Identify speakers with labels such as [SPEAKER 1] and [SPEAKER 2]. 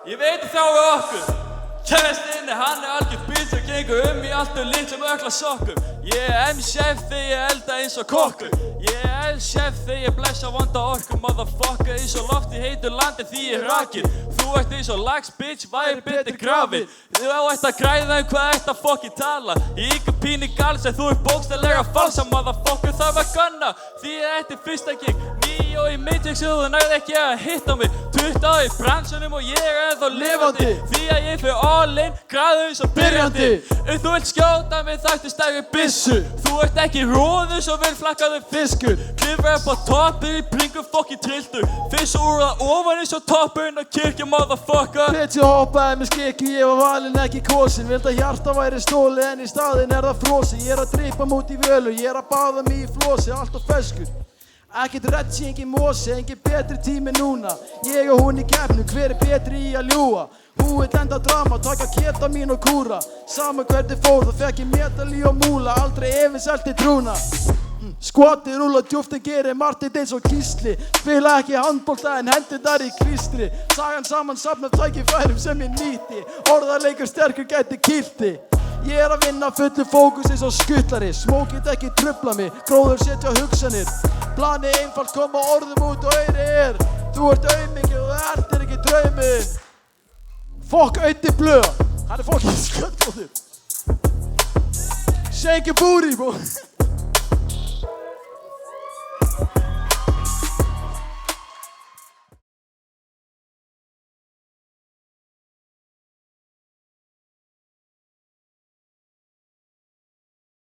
[SPEAKER 1] Ég veit þá okkur. Kjærestinni, hann algjör bíl sem gengur í alltaf litlum ökla sokkum. Ég M-chef þegar ég elda eins og kokkur. Ég L-chef þegar ég blessa vonda orku. Motherfucker, eins og lofti heitur landi því ég rakir. Þú ert eins og lax, bitch, væri betur grafið. Þú ætti að græða hvað ætti að fokkin tala. Ég ykkur pínu gals en þú bókstaflega falsa. Motherfucker, það var gunna því ég ætti fyrsta gig. Nýjó í Matrix og þú nærði ekki að hitta mig. 20 í bransunum og ég ennþá lifandi. Því að ég fyrir all in, græðu eins og byrjandi. Þú vilt skjóta mig þættu stæði byssu. Þú ert ekki róður svo vel flakkaðu fiskur. Klifra upp á toppur í bringu fokkin trilltur. Fyrst úr það ofan eins og toppurinn að kirkja motherfucker.
[SPEAKER 2] Bitch, ég hoppaði með skikki, ég var valinn ekki kosin. Vild að hjarta væri stólið en í staðinn það frosi. Ég að drippa mút í völu, ég að báða mig í flosi, allt á feskur. Ekkert redsi, engin mosi, engin betri tími núna. Ég og hún í keppnu, hver betri í að ljúga? Hún vill enda drama, taka ketamin og kúra. Sama hvernig fór, þá fekk ég medalí og múla. Aldrei efins í trúna. Skotið rúla djúpt en gerir margt eins og kísli. Spila ekki handbolta en hendurnar í klístri. Sagan saman safna tækifærum sem ég nýti. Orðarleikur sterkur gæti kýlti. Ég að vinna fullu fókus eins og skutlari. Smókið ekki trufla mig, gróður setja hugsanir. Plani einfalt koma orðum út og eyri Þú ert aumingi og þú ertir ekki drauminn. Fokk Auði Blöð, hann fokkin sköldgóður. Shake your booty, bro.